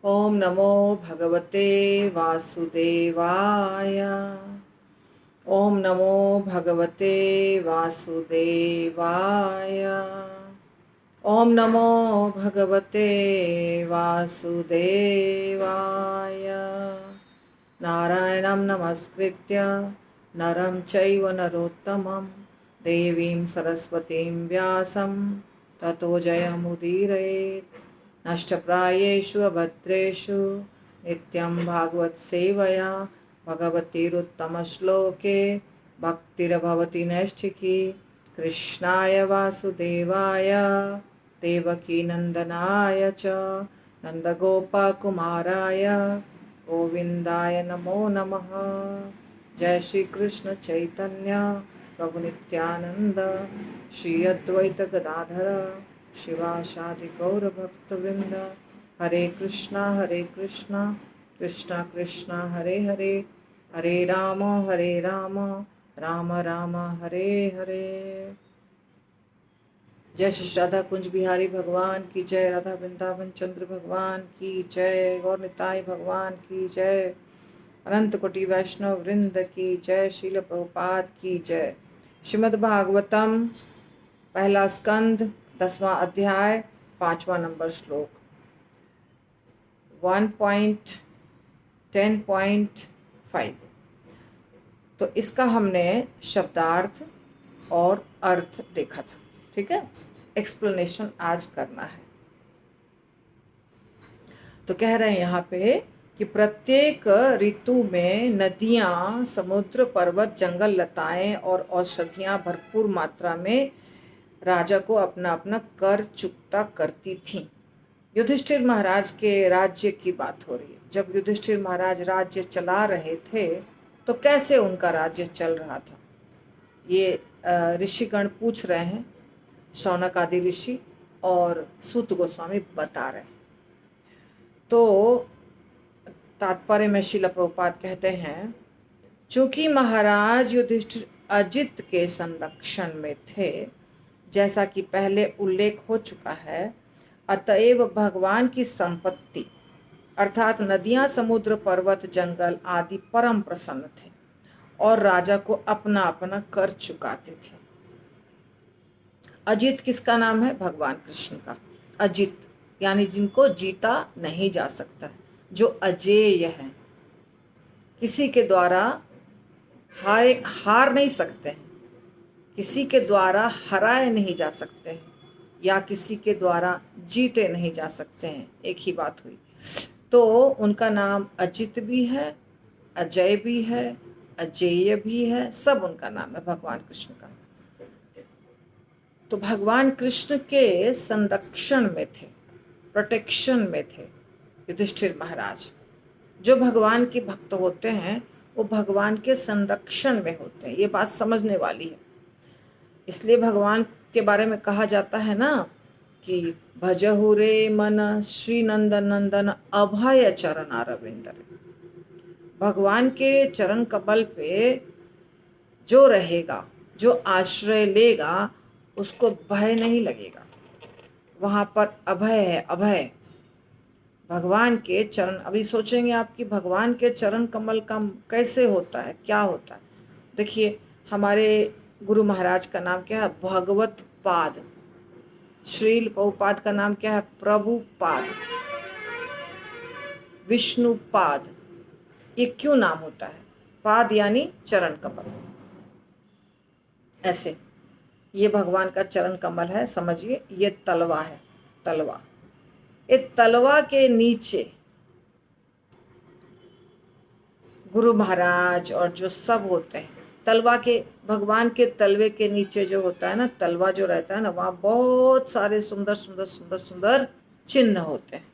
ओम नमो भगवते वासुदेवाय। ओम नमो भगवते वासुदेवाय। ओम नमो भगवते वासुदेवाय। नारायणं नमस्कृत्य नरं चैव नरोत्तमं देवीं सरस्वतीं व्यासं ततो जयमुदीरयेत्। नष्टप्रायेषु अभद्रेषु नित्यं भागवतसेवया भगवतीरुत्तमश्लोके भक्तिर्भवति नैष्ठिकी। कृष्णाय वासुदेवाय देवकीनन्दनाय च नन्दगोपकुमाराय गोविन्दाय नमो नमः। जय श्री कृष्ण चैतन्य प्रभु नित्यानंद श्री अद्वैत गदाधर शिवासादि गौर भक्तवृंद। हरे कृष्णा कृष्णा कृष्णा हरे हरे, हरे राम राम राम हरे हरे। जय श्री राधा कुंज बिहारी भगवान की जय, राधा वृंदावन चंद्र भगवान की जय, गौर निताई भगवान की जय, अनंत कोटि वैष्णव वृंद की जय, श्रील प्रभुपाद की जय। श्रीमद् भागवतम पहला स्कंद 10वां अध्याय 5वां नंबर श्लोक 1.10.5। तो इसका हमने शब्दार्थ और अर्थ देखा था, ठीक है। एक्सप्लेनेशन आज करना है। तो कह रहे हैं यहाँ पे कि प्रत्येक ऋतु में नदियाँ, समुद्र, पर्वत, जंगल, लताएं और औषधियाँ भरपूर मात्रा में राजा को अपना अपना कर चुकता करती थीं। युधिष्ठिर महाराज के राज्य की बात हो रही है। जब युधिष्ठिर महाराज राज्य चला रहे थे तो कैसे उनका राज्य चल रहा था, ये ऋषिगण पूछ रहे हैं। शौनक आदि ऋषि और सूत गोस्वामी बता रहे हैं। तो तात्पर्य में श्रील प्रभुपाद कहते हैं, चूंकि महाराज युधिष्ठिर अजित के संरक्षण में थे, जैसा कि पहले उल्लेख हो चुका है, अतएव भगवान की संपत्ति अर्थात नदियां, समुद्र, पर्वत, जंगल आदि परम प्रसन्न थे और राजा को अपना अपना कर चुकाते थे। अजित किसका नाम है? भगवान कृष्ण का। अजित यानी जिनको जीता नहीं जा सकता, जो अजेय है, किसी के द्वारा हार नहीं सकते हैं, किसी के द्वारा हराए नहीं जा सकते हैं, या किसी के द्वारा जीते नहीं जा सकते हैं, एक ही बात हुई। तो उनका नाम अजित भी है, अजय भी है, अजेय भी है, सब उनका नाम है भगवान कृष्ण का। तो भगवान कृष्ण के संरक्षण में थे, प्रोटेक्शन में थे युधिष्ठिर महाराज। जो भगवान के भक्त होते हैं वो भगवान के संरक्षण में होते हैं, ये बात समझने वाली है। इसलिए भगवान के बारे में कहा जाता है ना कि भजहु रे मन श्री नंदन नंदन अभय चरण अरविंद। भगवान के चरण कमल पे जो रहेगा, जो आश्रय लेगा, उसको भय नहीं लगेगा। वहां पर अभय है, अभय। भगवान के चरण, अभी सोचेंगे आप कि भगवान के चरण कमल का कैसे होता है, क्या होता है। देखिए, हमारे गुरु महाराज का नाम क्या है? भगवत पाद। श्रील प्रभुपाद का नाम क्या है? प्रभुपाद, विष्णुपाद। ये क्यों नाम होता है? पाद यानी चरण कमल। ऐसे ये भगवान का चरण कमल है, समझिए। ये तलवा है, तलवा। ये तलवा के नीचे गुरु महाराज और जो सब होते हैं, तलवा के, भगवान के तलवे के नीचे जो होता है ना, तलवा जो रहता है ना, वहाँ बहुत सारे सुंदर सुंदर सुंदर सुंदर चिन्ह होते हैं।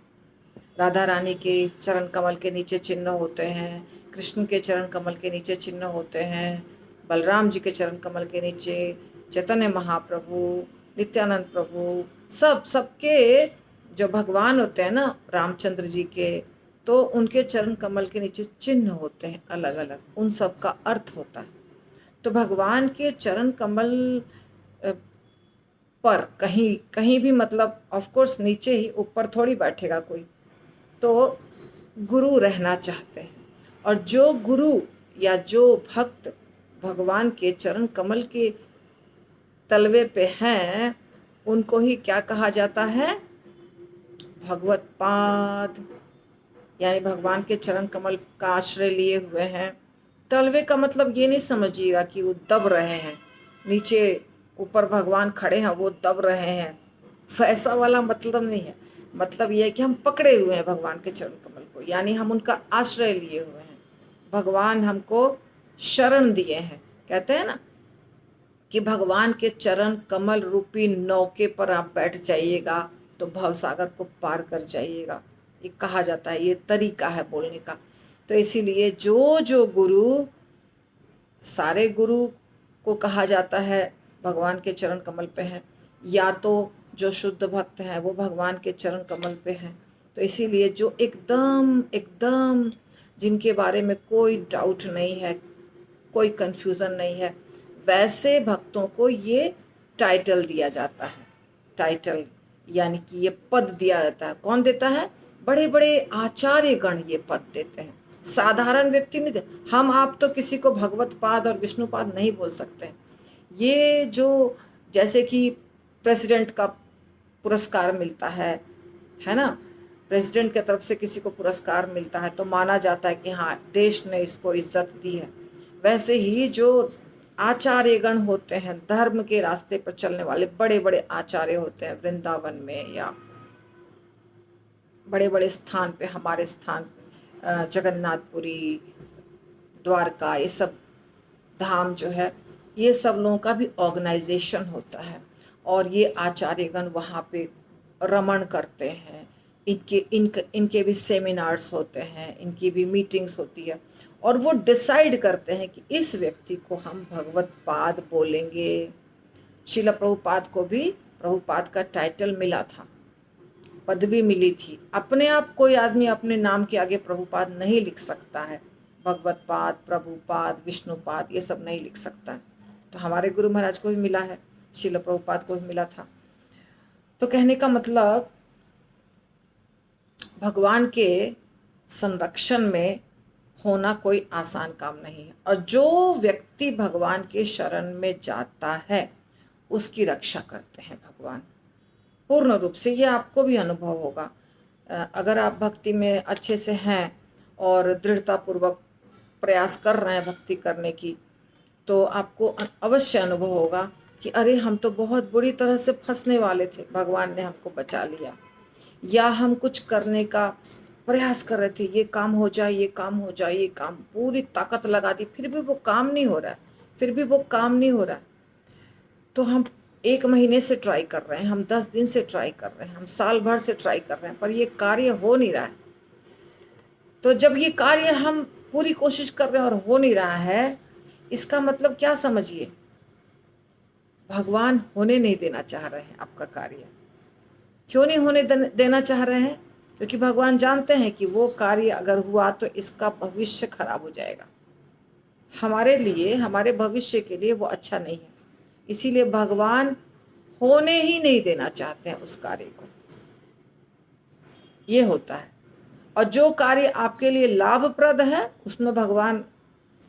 राधा रानी के चरण कमल के नीचे चिन्ह होते हैं, कृष्ण के चरण कमल के नीचे चिन्ह होते हैं, बलराम जी के चरण कमल के नीचे, चैतन्य महाप्रभु, नित्यानंद प्रभु, सबके जो भगवान होते हैं ना, रामचंद्र जी के, तो उनके चरण कमल के नीचे चिन्ह होते हैं अलग अलग, उन सब का अर्थ होता है। तो भगवान के चरण कमल पर कहीं कहीं भी, मतलब ऑफ कोर्स नीचे ही, ऊपर थोड़ी बैठेगा कोई। तो गुरु रहना चाहते हैं। और जो गुरु या जो भक्त भगवान के चरण कमल के तलवे पे हैं, उनको ही क्या कहा जाता है? भगवत पाद, यानी भगवान के चरण कमल का आश्रय लिए हुए हैं। तलवे का मतलब ये नहीं समझिएगा कि वो दब रहे हैं, नीचे ऊपर भगवान खड़े हैं वो दब रहे हैं, वैसा वाला मतलब नहीं है। मतलब ये है कि हम पकड़े हुए हैं भगवान के चरण कमल को, यानी हम उनका आश्रय लिए हुए हैं। भगवान हमको शरण दिए हैं। कहते हैं ना कि भगवान के चरण कमल रूपी नौके पर आप बैठ जाइएगा तो भवसागर को पार कर जाइएगा, ये कहा जाता है, ये तरीका है बोलने का। तो इसीलिए जो जो गुरु, सारे गुरु को कहा जाता है भगवान के चरण कमल पे हैं, या तो जो शुद्ध भक्त हैं वो भगवान के चरण कमल पे हैं। तो इसीलिए जो एकदम एकदम जिनके बारे में कोई डाउट नहीं है, कोई कंफ्यूजन नहीं है, वैसे भक्तों को ये टाइटल दिया जाता है। टाइटल यानी कि ये पद दिया जाता है। कौन देता है? बड़े बड़े आचार्य गण ये पद देते हैं, साधारण व्यक्ति नहीं देते। हम आप तो किसी को भगवत पाद और विष्णु पाद नहीं बोल सकते। ये जो जैसे कि प्रेसिडेंट का पुरस्कार मिलता है ना, प्रेसिडेंट की तरफ से किसी को पुरस्कार मिलता है तो माना जाता है कि हाँ देश ने इसको इज्जत दी है। वैसे ही जो आचार्यगण होते हैं, धर्म के रास्ते पर चलने वाले बड़े बड़े आचार्य होते हैं, वृंदावन में या बड़े बड़े स्थान पे, हमारे स्थान जगन्नाथपुरी, द्वारका, ये सब धाम जो है, ये सब लोगों का भी ऑर्गेनाइजेशन होता है और ये आचार्यगण वहाँ पे रमण करते हैं। इनके भी सेमिनार्स होते हैं, इनकी भी मीटिंग्स होती है और वो डिसाइड करते हैं कि इस व्यक्ति को हम भगवत पाद बोलेंगे। शिला प्रभुपाद को भी प्रभुपाद का टाइटल मिला था, पदवी मिली थी। अपने आप कोई आदमी अपने नाम के आगे प्रभुपाद नहीं लिख सकता है। भगवत पाद, प्रभुपाद, विष्णुपाद ये सब नहीं लिख सकता है। तो हमारे गुरु महाराज को भी मिला है, शिला प्रभुपाद को भी मिला था। तो कहने का मतलब भगवान के संरक्षण में होना कोई आसान काम नहीं है और जो व्यक्ति भगवान के शरण में जाता है उसकी रक्षा करते हैं भगवान पूर्ण रूप से। ये आपको भी अनुभव होगा अगर आप भक्ति में अच्छे से हैं और दृढ़तापूर्वक प्रयास कर रहे हैं भक्ति करने की, तो आपको अवश्य अनुभव होगा कि अरे हम तो बहुत बुरी तरह से फंसने वाले थे, भगवान ने हमको बचा लिया। या हम कुछ करने का प्रयास कर रहे थे, ये काम हो जाए, ये काम हो जाए, ये काम, पूरी ताकत लगा दी, फिर भी वो काम नहीं हो रहा है, फिर भी वो काम नहीं हो रहा है। तो हम 1 महीने से ट्राई कर रहे हैं, हम 10 दिन से ट्राई कर रहे हैं, हम साल भर से ट्राई कर रहे हैं, पर ये कार्य हो नहीं रहा है। तो जब ये कार्य हम पूरी कोशिश कर रहे हैं और हो नहीं रहा है, इसका मतलब क्या समझिए? भगवान होने नहीं देना चाह रहे हैं आपका कार्य। क्यों नहीं होने देना चाह रहे हैं? क्योंकि भगवान जानते हैं कि वो कार्य अगर हुआ तो इसका भविष्य खराब हो जाएगा, हमारे लिए, हमारे भविष्य के लिए वो अच्छा नहीं है। इसीलिए भगवान होने ही नहीं देना चाहते हैं उस कार्य को। ये होता है। और जो कार्य आपके लिए लाभप्रद है उसमें भगवान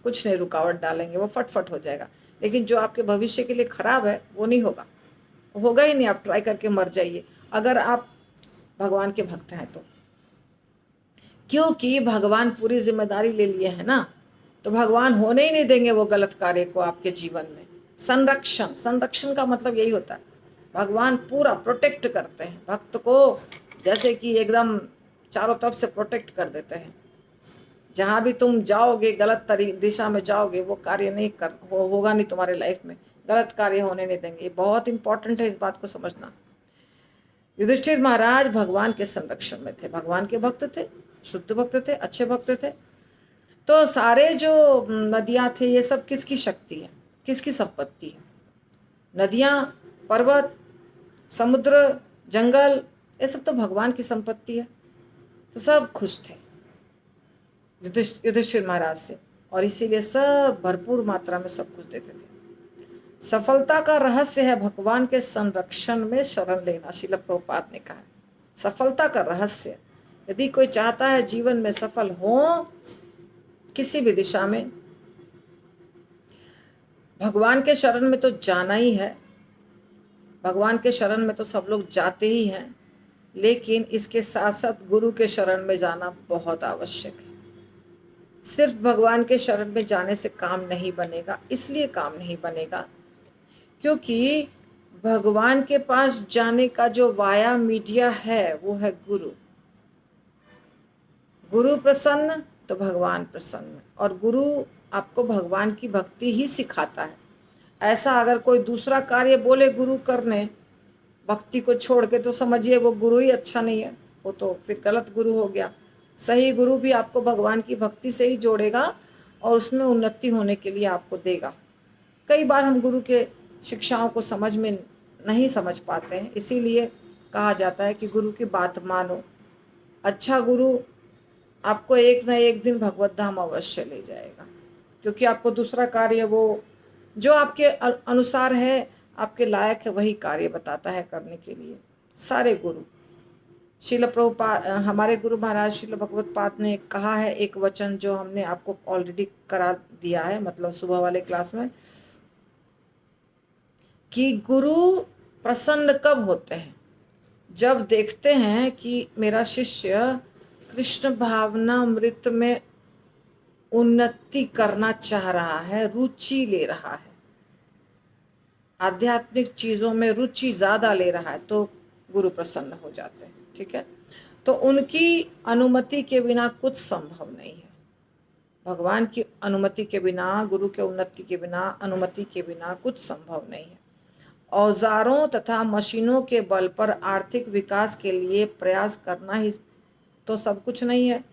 कुछ नहीं रुकावट डालेंगे, वो फटफट हो जाएगा। लेकिन जो आपके भविष्य के लिए खराब है वो नहीं होगा, होगा ही नहीं। आप ट्राई करके मर जाइए अगर आप भगवान के भक्त हैं तो, क्योंकि भगवान पूरी जिम्मेदारी ले लिए है ना, तो भगवान होने ही नहीं देंगे वो गलत कार्य को आपके जीवन में। संरक्षण, संरक्षण का मतलब यही होता है, भगवान पूरा प्रोटेक्ट करते हैं भक्त को, जैसे कि एकदम चारों तरफ से प्रोटेक्ट कर देते हैं। जहाँ भी तुम जाओगे, गलत दिशा में जाओगे, वो कार्य नहीं होगा नहीं तुम्हारे लाइफ में, गलत कार्य होने नहीं देंगे। ये बहुत इंपॉर्टेंट है, इस बात को समझना। युधिष्ठिर महाराज भगवान के संरक्षण में थे, भगवान के भक्त थे, शुद्ध भक्त थे, अच्छे भक्त थे। तो सारे जो नदियां थे ये सब किसकी शक्ति है, किसकी संपत्ति है? नदियां, पर्वत, समुद्र, जंगल, ये सब तो भगवान की संपत्ति है। तो सब खुश थे युधिष्ठिर महाराज से, और इसीलिए सब भरपूर मात्रा में सब कुछ देते थे। सफलता का रहस्य है भगवान के संरक्षण में शरण लेना, श्रील प्रभुपाद ने कहा। सफलता का रहस्य यदि कोई चाहता है जीवन में सफल हो किसी भी दिशा में, भगवान के शरण में तो जाना ही है। भगवान के शरण में तो सब लोग जाते ही हैं, लेकिन इसके साथ साथ गुरु के शरण में जाना बहुत आवश्यक है। सिर्फ भगवान के शरण में जाने से काम नहीं बनेगा। इसलिए काम नहीं बनेगा क्योंकि भगवान के पास जाने का जो वाया मीडिया है वो है गुरु। गुरु प्रसन्न तो भगवान प्रसन्न, और गुरु आपको भगवान की भक्ति ही सिखाता है। ऐसा अगर कोई दूसरा कार्य बोले गुरु करने भक्ति को छोड़ के, तो समझिए वो गुरु ही अच्छा नहीं है, वो तो फिर गलत गुरु हो गया। सही गुरु भी आपको भगवान की भक्ति से ही जोड़ेगा और उसमें उन्नति होने के लिए आपको देगा। कई बार हम गुरु के शिक्षाओं को समझ में नहीं समझ पाते हैं, इसीलिए कहा जाता है कि गुरु की बात मानो। अच्छा गुरु आपको एक न एक दिन भगवत धाम अवश्य ले जाएगा, क्योंकि आपको दूसरा कार्य वो जो आपके अनुसार है, आपके लायक है, वही कार्य बताता है करने के लिए। सारे गुरु श्रील प्रभुपाद, हमारे गुरु महाराज श्रील भगवत पाद ने कहा है एक वचन जो हमने आपको ऑलरेडी करा दिया है, मतलब सुबह वाले क्लास में, कि गुरु प्रसन्न कब होते हैं? जब देखते हैं कि मेरा शिष्य कृष्ण भावनामृत में उन्नति करना चाह रहा है, रुचि ले रहा है, आध्यात्मिक चीजों में रुचि ज्यादा ले रहा है, तो गुरु प्रसन्न हो जाते हैं। ठीक है, तो उनकी अनुमति के बिना कुछ संभव नहीं है। भगवान की अनुमति के बिना, गुरु के उन्नति के बिना, अनुमति के बिना कुछ संभव नहीं है। औजारों तथा मशीनों के बल पर आर्थिक विकास के लिए प्रयास करना ही तो सब कुछ नहीं है।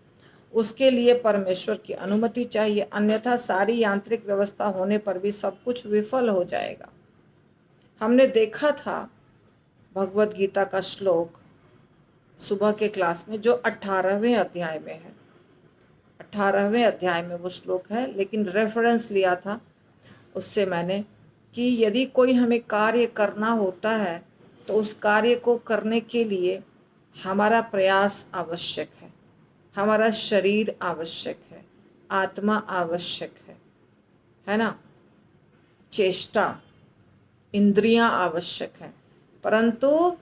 उसके लिए परमेश्वर की अनुमति चाहिए, अन्यथा सारी यांत्रिक व्यवस्था होने पर भी सब कुछ विफल हो जाएगा। हमने देखा था भगवत गीता का श्लोक सुबह के क्लास में, जो 18वें अध्याय में है। 18वें अध्याय में वो श्लोक है, लेकिन रेफरेंस लिया था उससे मैंने कि यदि कोई हमें कार्य करना होता है तो उस कार्य को करने के लिए हमारा प्रयास आवश्यक है, हमारा शरीर आवश्यक है, आत्मा आवश्यक है ना, चेष्टा, इंद्रियां आवश्यक है, परंतु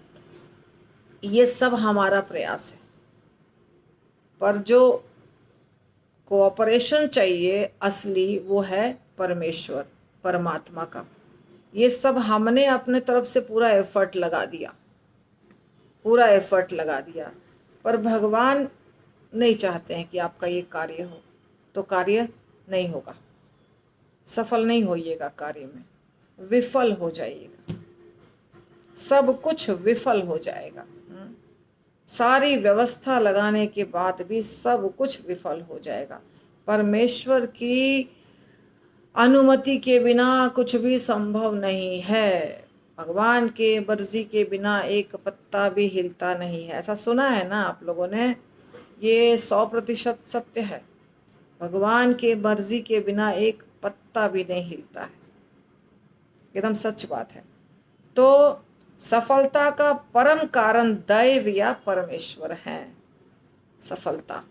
ये सब हमारा प्रयास है। पर जो कोऑपरेशन चाहिए असली, वो है परमेश्वर, परमात्मा का। ये सब हमने अपने तरफ से पूरा एफर्ट लगा दिया, पूरा एफर्ट लगा दिया, पर भगवान नहीं चाहते हैं कि आपका ये कार्य हो, तो कार्य नहीं होगा, सफल नहीं होइएगा, कार्य में विफल हो जाइएगा, सब कुछ विफल हो जाएगा। सारी व्यवस्था लगाने के बाद भी सब कुछ विफल हो जाएगा। परमेश्वर की अनुमति के बिना कुछ भी संभव नहीं है। भगवान के मर्जी के बिना एक पत्ता भी हिलता नहीं है। ऐसा सुना है ना आप लोगों ने? ये 100% सत्य है। भगवान के मर्जी के बिना एक पत्ता भी नहीं हिलता है, एकदम सच बात है। तो सफलता का परम कारण दैव या परमेश्वर है। सफलता,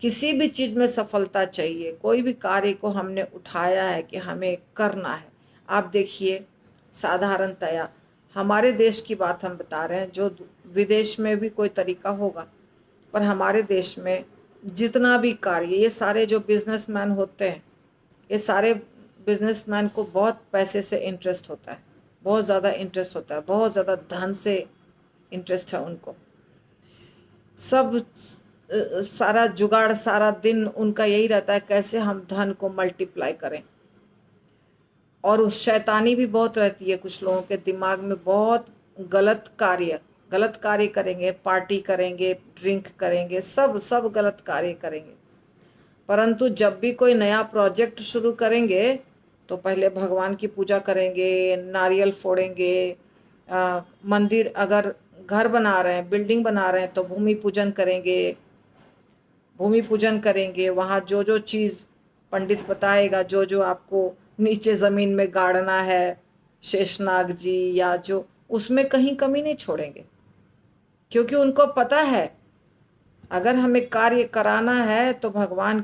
किसी भी चीज में सफलता चाहिए। कोई भी कार्य को हमने उठाया है कि हमें करना है, आप देखिए साधारणतया हमारे देश की बात हम बता रहे हैं, जो विदेश में भी कोई तरीका होगा, पर हमारे देश में जितना भी कार्य, ये सारे जो बिजनेसमैन होते हैं, ये सारे बिजनेसमैन को बहुत पैसे से इंटरेस्ट होता है, बहुत ज़्यादा इंटरेस्ट होता है, बहुत ज़्यादा धन से इंटरेस्ट है उनको। सब सारा जुगाड़, सारा दिन उनका यही रहता है कैसे हम धन को मल्टीप्लाई करें। और उस शैतानी भी बहुत रहती है कुछ लोगों के दिमाग में, बहुत गलत कार्य करेंगे, पार्टी करेंगे, ड्रिंक करेंगे, सब गलत कार्य करेंगे। परंतु जब भी कोई नया प्रोजेक्ट शुरू करेंगे तो पहले भगवान की पूजा करेंगे, नारियल फोड़ेंगे, मंदिर, अगर घर बना रहे हैं, बिल्डिंग बना रहे हैं तो भूमि पूजन करेंगे। वहाँ जो जो चीज़ पंडित बताएगा, जो जो आपको नीचे ज़मीन में गाड़ना है, शेषनाग जी या जो, उसमें कहीं कमी नहीं छोड़ेंगे, क्योंकि उनको पता है अगर हमें कार्य कराना है तो भगवान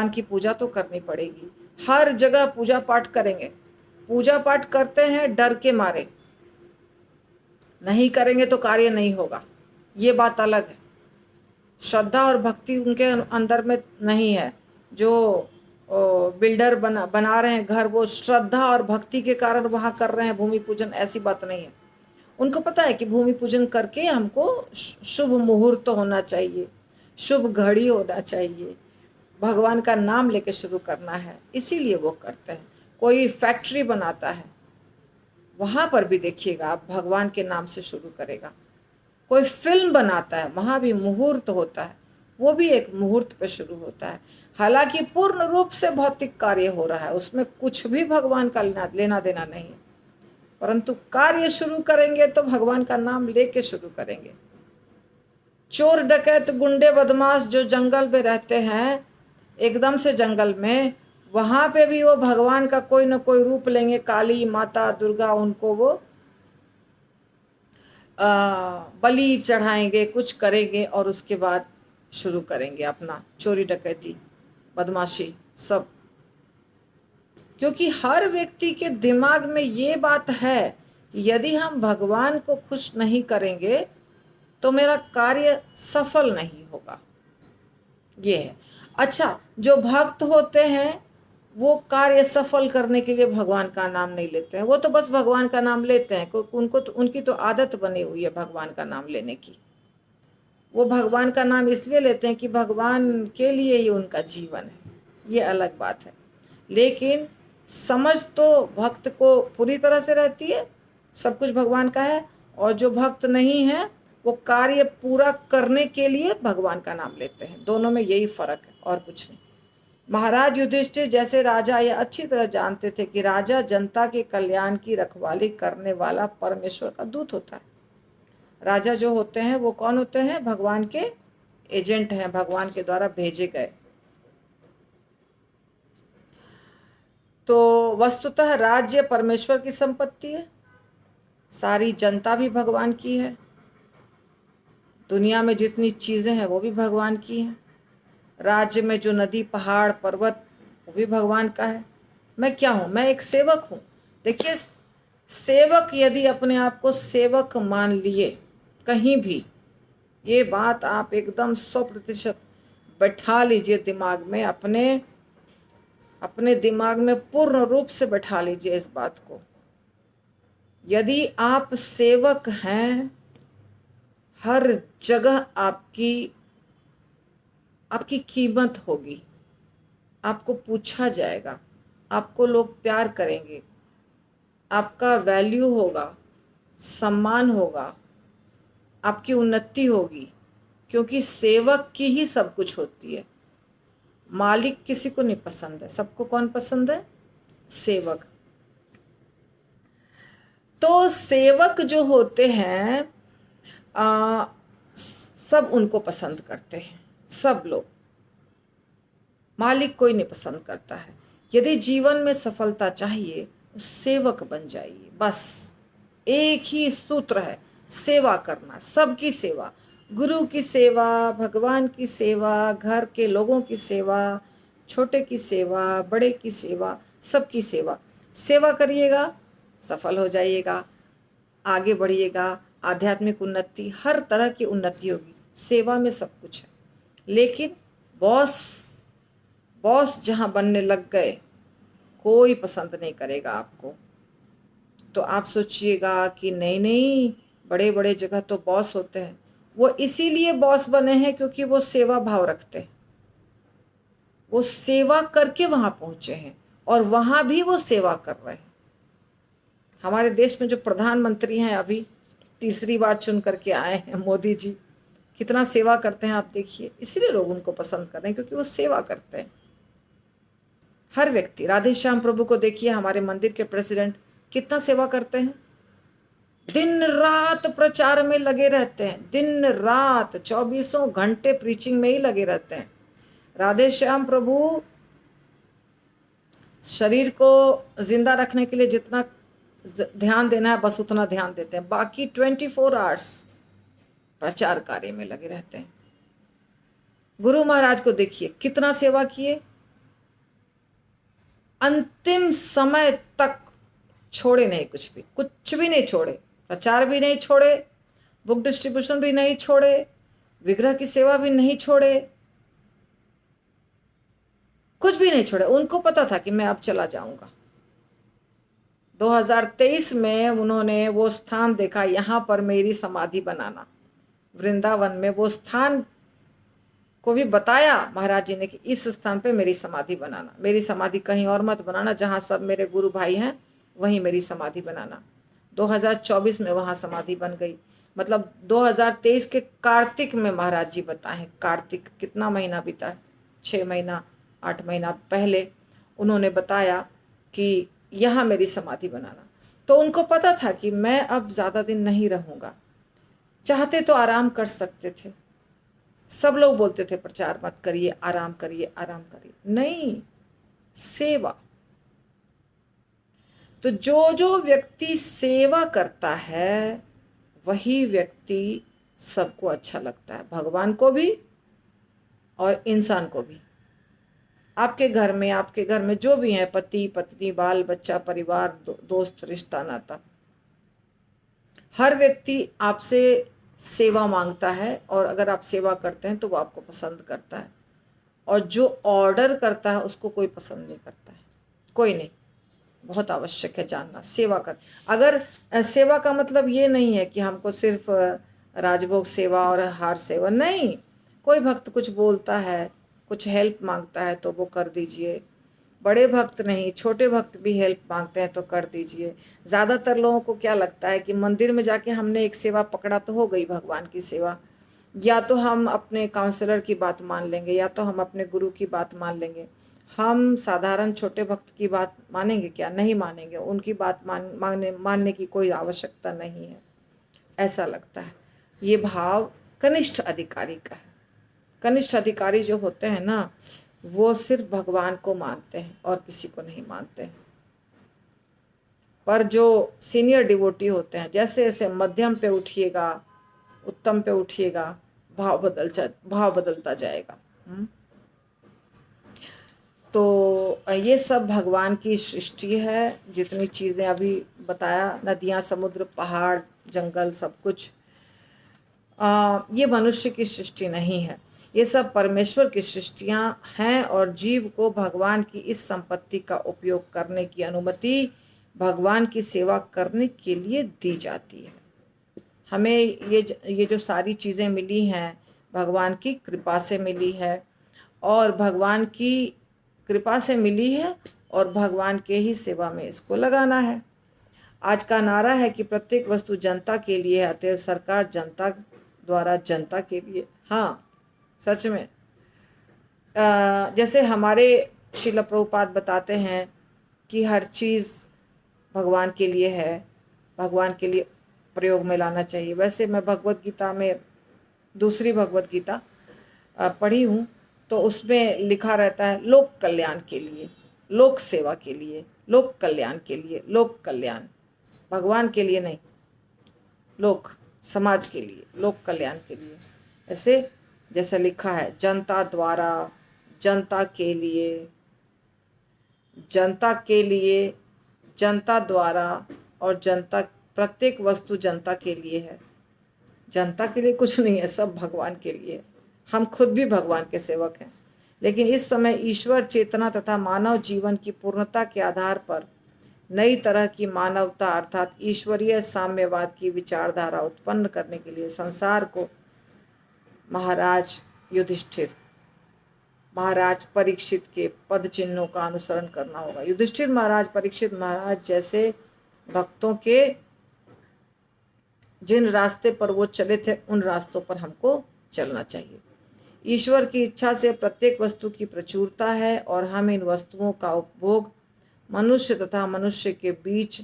की पूजा तो करनी पड़ेगी। हर जगह पूजा पाठ करेंगे, पूजा पाठ करते हैं डर के मारे, नहीं करेंगे तो कार्य नहीं होगा, ये बात अलग है। श्रद्धा और भक्ति उनके अंदर में नहीं है। जो बिल्डर बना रहे हैं घर, वो श्रद्धा और भक्ति के कारण वहां कर रहे हैं भूमि पूजन, ऐसी बात नहीं है। उनको पता है कि भूमि पूजन करके हमको शुभ मुहूर्त होना चाहिए, शुभ घड़ी होना चाहिए, भगवान का नाम लेके शुरू करना है, इसीलिए वो करते हैं। कोई फैक्ट्री बनाता है, वहां पर भी देखिएगा आप भगवान के नाम से शुरू करेगा। कोई फिल्म बनाता है, वहां भी मुहूर्त होता है, वो भी एक मुहूर्त पे शुरू होता है। हालांकि पूर्ण रूप से भौतिक कार्य हो रहा है, उसमें कुछ भी भगवान का लेना देना नहीं है, परंतु कार्य शुरू करेंगे तो भगवान का नाम लेके शुरू करेंगे। चोर डकैत गुंडे बदमाश जो जंगल में रहते हैं, एकदम से जंगल में, वहां पे भी वो भगवान का कोई ना कोई रूप लेंगे, काली माता दुर्गा, उनको वो बलि चढ़ाएंगे, कुछ करेंगे और उसके बाद शुरू करेंगे अपना चोरी डकैती बदमाशी सब। क्योंकि हर व्यक्ति के दिमाग में ये बात है कि यदि हम भगवान को खुश नहीं करेंगे तो मेरा कार्य सफल नहीं होगा, ये है। अच्छा, जो भक्त होते हैं वो कार्य सफल करने के लिए भगवान का नाम नहीं लेते हैं, वो तो बस भगवान का नाम लेते हैं, उनको तो उनकी तो आदत बनी हुई है भगवान का नाम लेने की। वो भगवान का नाम इसलिए लेते हैं कि भगवान के लिए ही उनका जीवन है, ये अलग बात है। लेकिन समझ तो भक्त को पूरी तरह से रहती है, सब कुछ भगवान का है, और जो भक्त नहीं है वो कार्य पूरा करने के लिए भगवान का नाम लेते हैं। दोनों में यही फर्क है और कुछ नहीं। महाराज युधिष्ठिर जैसे राजा यह अच्छी तरह जानते थे कि राजा जनता के कल्याण की रखवाली करने वाला परमेश्वर का दूत होता है। राजा जो होते हैं वो कौन होते हैं? भगवान के एजेंट हैं, भगवान के द्वारा भेजे गए। तो वस्तुतः राज्य परमेश्वर की संपत्ति है, सारी जनता भी भगवान की है, दुनिया में जितनी चीजें हैं वो भी भगवान की हैं, राज्य में जो नदी पहाड़ पर्वत वो भी भगवान का है। मैं क्या हूँ? मैं एक सेवक हूँ। देखिए, सेवक यदि अपने आप को सेवक मान लिए कहीं भी, ये बात आप एकदम 100% बैठा लीजिए दिमाग में, अपने दिमाग में पूर्ण रूप से बैठा लीजिए इस बात को। यदि आप सेवक हैं, हर जगह आपकी कीमत होगी, आपको पूछा जाएगा, आपको लोग प्यार करेंगे, आपका वैल्यू होगा, सम्मान होगा, आपकी उन्नति होगी, क्योंकि सेवक की ही सब कुछ होती है। मालिक किसी को नहीं पसंद है, सबको कौन पसंद है? सेवक। तो सेवक जो होते हैं सब उनको पसंद करते हैं, सब लोग। मालिक कोई नहीं पसंद करता है। यदि जीवन में सफलता चाहिए तो सेवक बन जाइए, बस एक ही सूत्र है, सेवा करना, सबकी सेवा, गुरु की सेवा, भगवान की सेवा, घर के लोगों की सेवा, छोटे की सेवा, बड़े की सेवा, सबकी सेवा। सेवा करिएगा, सफल हो जाइएगा, आगे बढ़िएगा, आध्यात्मिक उन्नति, हर तरह की उन्नति होगी, सेवा में सब कुछ है। लेकिन बॉस जहाँ बनने लग गए, कोई पसंद नहीं करेगा आपको। तो आप सोचिएगा कि नहीं, बड़े बड़े जगह तो बॉस होते हैं, वो इसीलिए बॉस बने हैं क्योंकि वो सेवा भाव रखते हैं, वो सेवा करके वहां पहुंचे हैं और वहां भी वो सेवा कर रहे हैं। हमारे देश में जो प्रधानमंत्री हैं, अभी तीसरी बार चुन करके आए हैं मोदी जी, कितना सेवा करते हैं आप देखिए। इसीलिए लोग उनको पसंद कर रहे हैं, क्योंकि वो सेवा करते हैं। हर व्यक्ति, राधे श्याम प्रभु को देखिए, हमारे मंदिर के प्रेसिडेंट कितना सेवा करते हैं, दिन रात प्रचार में लगे रहते हैं, दिन रात 24 घंटे प्रीचिंग में ही लगे रहते हैं। राधे श्याम प्रभु शरीर को जिंदा रखने के लिए जितना ध्यान देना है बस उतना ध्यान देते हैं, बाकी 24 आवर्स प्रचार कार्य में लगे रहते हैं। गुरु महाराज को देखिए कितना सेवा किए, अंतिम समय तक छोड़े नहीं, कुछ भी नहीं छोड़े, प्रचार भी नहीं छोड़े, बुक डिस्ट्रीब्यूशन भी नहीं छोड़े, विग्रह की सेवा भी नहीं छोड़े, कुछ भी नहीं छोड़े। उनको पता था कि मैं अब चला जाऊंगा। 2023 में उन्होंने वो स्थान देखा, यहाँ पर मेरी समाधि बनाना, वृंदावन में वो स्थान को भी बताया महाराज जी ने कि इस स्थान पे मेरी समाधि बनाना, मेरी समाधि कहीं और मत बनाना, जहाँ सब मेरे गुरु भाई हैं वहीं मेरी समाधि बनाना। 2024 में वहाँ समाधि बन गई। मतलब 2023 के कार्तिक में महाराज जी बताए, कार्तिक कितना महीना बीता, 6 महीना 8 महीना पहले उन्होंने बताया कि यहाँ मेरी समाधि बनाना। तो उनको पता था कि मैं अब ज़्यादा दिन नहीं रहूँगा। चाहते तो आराम कर सकते थे, सब लोग बोलते थे प्रचार मत करिए, आराम करिए, आराम करिए, नहीं, सेवा। तो जो जो व्यक्ति सेवा करता है वही व्यक्ति सबको अच्छा लगता है, भगवान को भी और इंसान को भी। आपके घर में जो भी हैं, पति पत्नी, बाल बच्चा, परिवार, दोस्त, रिश्ता नाता, हर व्यक्ति आपसे सेवा मांगता है, और अगर आप सेवा करते हैं तो वो आपको पसंद करता है, और जो ऑर्डर करता है उसको कोई पसंद नहीं करता है, कोई नहीं। बहुत आवश्यक है जानना सेवा कर। अगर सेवा का मतलब ये नहीं है कि हमको सिर्फ राजभोग सेवा और हार सेवा, नहीं। कोई भक्त कुछ बोलता है, कुछ हेल्प मांगता है तो वो कर दीजिए। बड़े भक्त नहीं, छोटे भक्त भी हेल्प मांगते हैं तो कर दीजिए। ज़्यादातर लोगों को क्या लगता है कि मंदिर में जाके हमने एक सेवा पकड़ा तो हो गई भगवान की सेवा, या तो हम अपने काउंसलर की बात मान लेंगे, या तो हम अपने गुरु की बात मान लेंगे। हम साधारण छोटे भक्त की बात मानेंगे क्या? नहीं मानेंगे। उनकी बात मानने की कोई आवश्यकता नहीं है, ऐसा लगता है। ये भाव कनिष्ठ अधिकारी का है। कनिष्ठ अधिकारी जो होते हैं ना, वो सिर्फ भगवान को मानते हैं और किसी को नहीं मानते हैं। पर जो सीनियर डिवोटी होते हैं, जैसे जैसे मध्यम पे उठिएगा, उत्तम पे उठिएगा, भाव बदलता जाएगा। तो ये सब भगवान की सृष्टि है। जितनी चीज़ें अभी बताया, नदियाँ, समुद्र, पहाड़, जंगल, सब कुछ, ये मनुष्य की सृष्टि नहीं है, ये सब परमेश्वर की सृष्टियाँ हैं। और जीव को भगवान की इस संपत्ति का उपयोग करने की अनुमति भगवान की सेवा करने के लिए दी जाती है। हमें ये जो सारी चीज़ें मिली हैं भगवान की कृपा से मिली है, और भगवान की कृपा से मिली है, और भगवान के ही सेवा में इसको लगाना है। आज का नारा है कि प्रत्येक वस्तु जनता के लिए है, अतएव सरकार जनता द्वारा जनता के लिए। हाँ, सच में जैसे हमारे श्रील प्रभुपाद बताते हैं कि हर चीज़ भगवान के लिए है, भगवान के लिए प्रयोग में लाना चाहिए। वैसे मैं भगवत गीता में दूसरी भगवत गीता पढ़ी हूँ, तो उसमें लिखा रहता है लोक कल्याण के लिए, लोक सेवा के लिए, लोक कल्याण के लिए, लोक कल्याण, भगवान के लिए नहीं, लोक समाज के लिए, लोक कल्याण के लिए। ऐसे जैसे लिखा है, जनता द्वारा, जनता के लिए, जनता के लिए, जनता द्वारा, और जनता, प्रत्येक वस्तु जनता के लिए है। जनता के लिए कुछ नहीं है, सब भगवान के लिए। हम खुद भी भगवान के सेवक हैं। लेकिन इस समय ईश्वर चेतना तथा मानव जीवन की पूर्णता के आधार पर नई तरह की मानवता अर्थात ईश्वरीय साम्यवाद की विचारधारा उत्पन्न करने के लिए संसार को महाराज युधिष्ठिर, महाराज परीक्षित के पद चिन्हों का अनुसरण करना होगा। युधिष्ठिर महाराज, परीक्षित महाराज जैसे भक्तों के जिन रास्ते पर वो चले थे, उन रास्तों पर हमको चलना चाहिए। ईश्वर की इच्छा से प्रत्येक वस्तु की प्रचुरता है, और हम इन वस्तुओं का उपभोग मनुष्य तथा मनुष्य के बीच,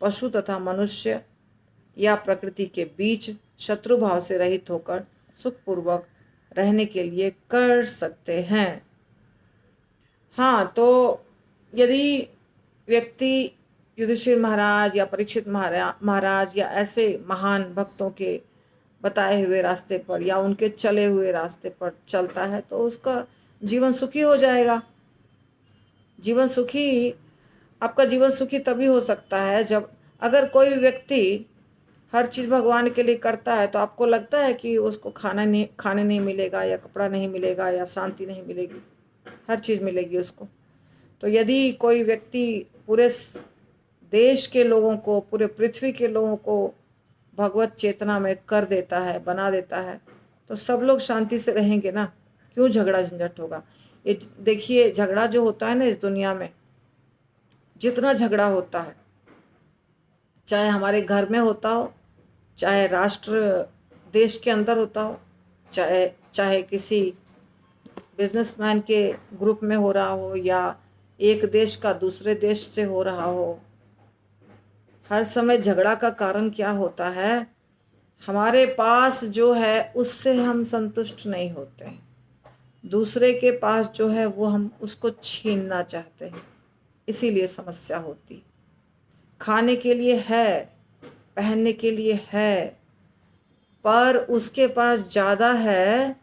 पशु तथा मनुष्य या प्रकृति के बीच शत्रु भाव से रहित होकर सुखपूर्वक रहने के लिए कर सकते हैं। हाँ, तो यदि व्यक्ति युधिष्ठिर महाराज या परीक्षित महाराज या ऐसे महान भक्तों के बताए हुए रास्ते पर या उनके चले हुए रास्ते पर चलता है तो उसका जीवन सुखी हो जाएगा। जीवन सुखी, आपका जीवन सुखी तभी हो सकता है जब, अगर कोई व्यक्ति हर चीज़ भगवान के लिए करता है तो आपको लगता है कि उसको खाने नहीं मिलेगा या कपड़ा नहीं मिलेगा या शांति नहीं मिलेगी, हर चीज़ मिलेगी उसको। तो यदि कोई व्यक्ति पूरे देश के लोगों को, पूरे पृथ्वी के लोगों को भगवत चेतना में कर देता है, बना देता है, तो सब लोग शांति से रहेंगे ना। क्यों झगड़ा झंझट होगा? ये देखिए, झगड़ा जो होता है ना इस दुनिया में, जितना झगड़ा होता है, चाहे हमारे घर में होता हो, चाहे राष्ट्र देश के अंदर होता हो, चाहे चाहे किसी बिजनेसमैन के ग्रुप में हो रहा हो या एक देश का दूसरे देश से हो रहा हो, हर समय झगड़ा का कारण क्या होता है? हमारे पास जो है उससे हम संतुष्ट नहीं होते हैं, दूसरे के पास जो है वो हम उसको छीनना चाहते हैं, इसीलिए समस्या होती। खाने के लिए है, पहनने के लिए है, पर उसके पास ज़्यादा है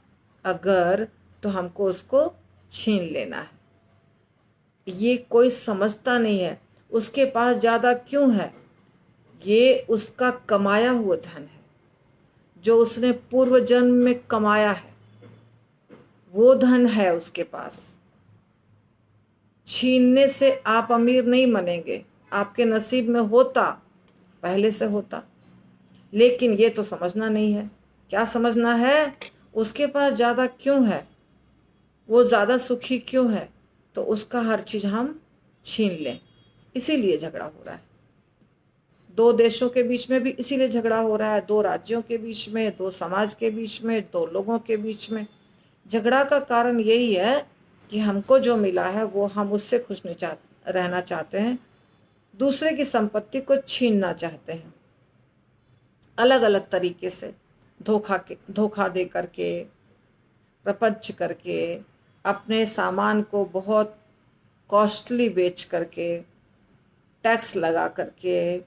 अगर, तो हमको उसको छीन लेना है। ये कोई समझता नहीं है उसके पास ज़्यादा क्यों है। ये उसका कमाया हुआ धन है, जो उसने पूर्व जन्म में कमाया है, वो धन है उसके पास। छीनने से आप अमीर नहीं बनेंगे, आपके नसीब में होता, पहले से होता, लेकिन ये तो समझना नहीं है। क्या समझना है? उसके पास ज़्यादा क्यों है, वो ज़्यादा सुखी क्यों है, तो उसका हर चीज़ हम छीन लें। इसीलिए झगड़ा हो रहा है। दो देशों के बीच में भी इसीलिए झगड़ा हो रहा है, दो राज्यों के बीच में, दो समाज के बीच में, दो लोगों के बीच में। झगड़ा का कारण यही है कि हमको जो मिला है वो हम उससे खुश नहीं रहना चाहते हैं, दूसरे की संपत्ति को छीनना चाहते हैं, अलग अलग तरीके से, धोखा दे करके, प्रपंच करके, अपने सामान को बहुत कॉस्टली बेच करके, टैक्स लगा करके,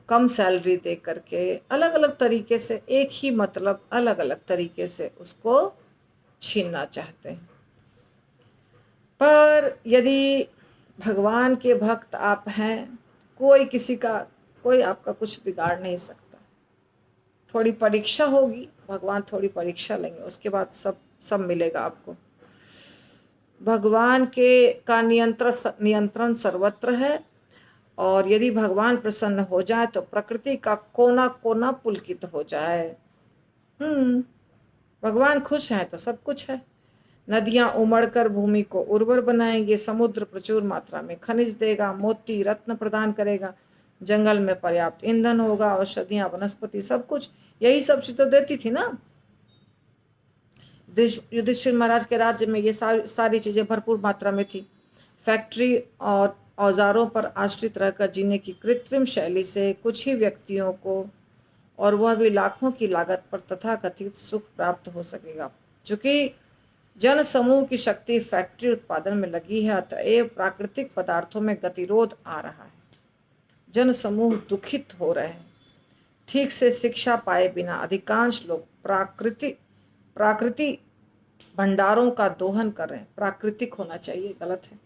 कम सैलरी दे करके, अलग अलग तरीके से, एक ही मतलब अलग अलग तरीके से उसको छीनना चाहते हैं। पर यदि भगवान के भक्त आप हैं, कोई आपका कुछ बिगाड़ नहीं सकता। थोड़ी परीक्षा होगी, भगवान थोड़ी परीक्षा लेंगे, उसके बाद सब मिलेगा आपको। भगवान के का नियंत्रण सर्वत्र है, और यदि भगवान प्रसन्न हो जाए तो प्रकृति का कोना कोना पुलकित हो जाए। भगवान खुश हैं तो सब कुछ है। नदियां उमड़कर भूमि को उर्वर बनाएंगे, समुद्र प्रचुर मात्रा में खनिज देगा, मोती रत्न प्रदान करेगा, जंगल में पर्याप्त ईंधन होगा, औषधियां, वनस्पति, सब कुछ, यही सब चीज तो देती थी ना। युधिष्ठिर महाराज के राज्य में ये सारी चीजें भरपूर मात्रा में थी। फैक्ट्री और औजारों पर आश्रित रहकर जीने की कृत्रिम शैली से कुछ ही व्यक्तियों को, और वह भी लाखों की लागत पर, तथाकथित सुख प्राप्त हो सकेगा। चूंकि जन समूह की शक्ति फैक्ट्री उत्पादन में लगी है, अतएव प्राकृतिक पदार्थों में गतिरोध आ रहा है। जन समूह दुखित हो रहे हैं। ठीक से शिक्षा पाए बिना अधिकांश लोग प्राकृतिक भंडारों का दोहन कर रहे हैं। प्राकृतिक होना चाहिए, गलत है,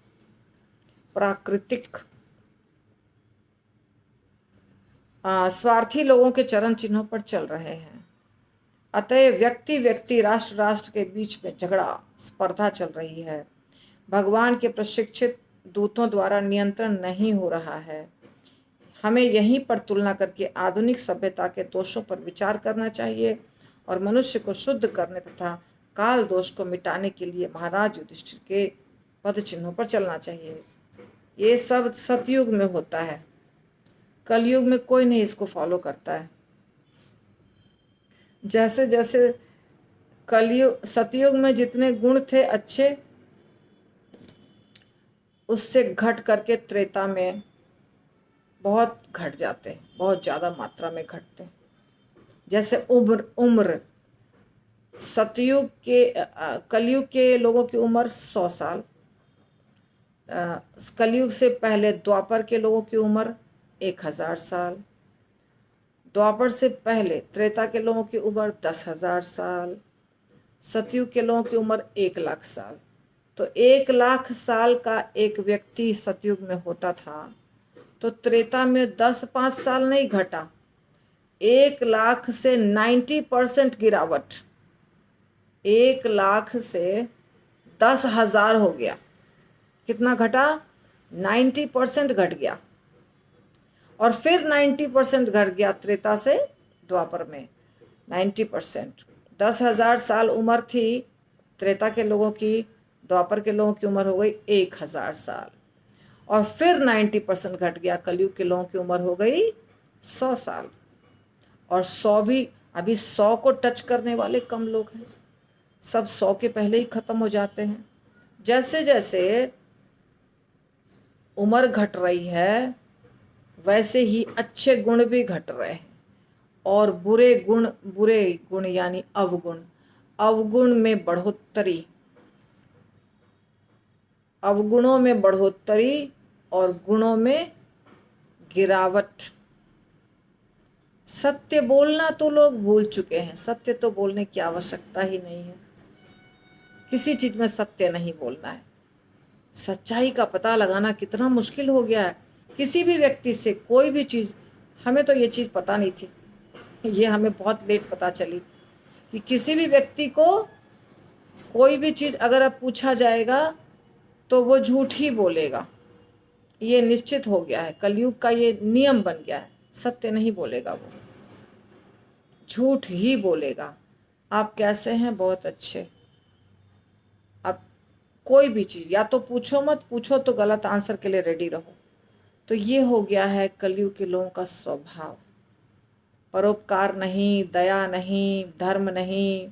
प्राकृतिक। स्वार्थी लोगों के चरण चिन्हों पर चल रहे हैं। अतः व्यक्ति राष्ट्र के बीच में झगड़ा, स्पर्धा चल रही है। भगवान के प्रशिक्षित दूतों द्वारा नियंत्रण नहीं हो रहा है। हमें यहीं पर तुलना करके आधुनिक सभ्यता के दोषों पर विचार करना चाहिए और मनुष्य को शुद्ध करने तथा काल दोष को मिटाने के लिए महाराज युधिष्ठिर के पद चिन्हों पर चलना चाहिए। ये सब सतयुग में होता है, कलयुग में कोई नहीं इसको फॉलो करता है। जैसे जैसे सतयुग में जितने गुण थे अच्छे, उससे घट करके त्रेता में बहुत घट जाते हैं, बहुत ज़्यादा मात्रा में घटते हैं। जैसे उम्र सतयुग के कलयुग के लोगों की उम्र 100 साल, कलयुग से पहले द्वापर के लोगों की उम्र 1000 साल, द्वापर से पहले त्रेता के लोगों की उम्र 10,000 साल, सतयुग के लोगों की उम्र 1,00,000 साल। तो 1,00,000 साल का एक व्यक्ति सतयुग में होता था, तो त्रेता में 10-5 साल नहीं घटा, 1,00,000 से 90% गिरावट, 1,00,000 से 10,000 हो गया। कितना घटा? 90% घट गया। और फिर 90% घट गया त्रेता से द्वापर में 90%। 10,000 साल उम्र थी त्रेता के लोगों की, द्वापर के लोगों की उम्र हो गई 1,000 साल। और फिर 90% घट गया, कलयुग के लोगों की उम्र हो गई 100 साल। और 100 भी, अभी 100 को टच करने वाले कम लोग हैं, सब 100 के पहले ही खत्म हो जाते हैं। जैसे जैसे उम्र घट रही है वैसे ही अच्छे गुण भी घट रहे हैं, और बुरे गुण यानी अवगुण में बढ़ोतरी, अवगुणों में बढ़ोतरी और गुणों में गिरावट। सत्य बोलना तो लोग भूल चुके हैं, सत्य तो बोलने की आवश्यकता ही नहीं है, किसी चीज में सत्य नहीं बोलना है। सच्चाई का पता लगाना कितना मुश्किल हो गया है। किसी भी व्यक्ति से कोई भी चीज़, हमें तो ये चीज़ पता नहीं थी, ये हमें बहुत लेट पता चली कि किसी भी व्यक्ति को कोई भी चीज़ अगर अब पूछा जाएगा तो वो झूठ ही बोलेगा। ये निश्चित हो गया है, कलयुग का ये नियम बन गया है, सत्य नहीं बोलेगा, वो झूठ ही बोलेगा। आप कैसे हैं? बहुत अच्छे। अब कोई भी चीज़ या तो पूछो मत, पूछो तो गलत आंसर के लिए रेडी रहो। तो ये हो गया है कलयुग के लोगों का स्वभाव। परोपकार नहीं, दया नहीं, धर्म नहीं,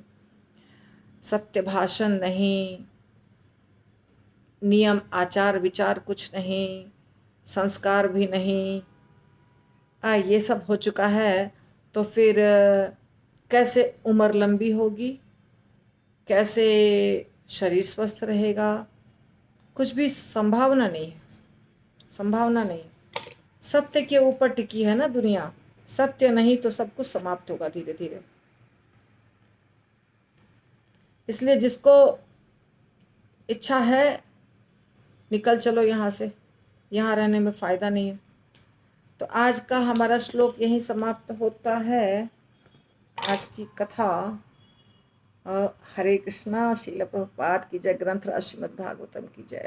सत्य भाषण नहीं, नियम आचार विचार कुछ नहीं, संस्कार भी नहीं, ये सब हो चुका है। तो फिर कैसे उम्र लंबी होगी, कैसे शरीर स्वस्थ रहेगा? कुछ भी संभावना नहीं है, संभावना नहीं। सत्य के ऊपर टिकी है ना दुनिया, सत्य नहीं तो सब कुछ समाप्त होगा धीरे धीरे। इसलिए जिसको इच्छा है निकल चलो यहाँ से, यहाँ रहने में फ़ायदा नहीं है। तो आज का हमारा श्लोक यहीं समाप्त होता है, आज की कथा। हरे कृष्णा। श्रील प्रभुपाद की जय। ग्रंथ राज श्रीमद् भागवतम की जय।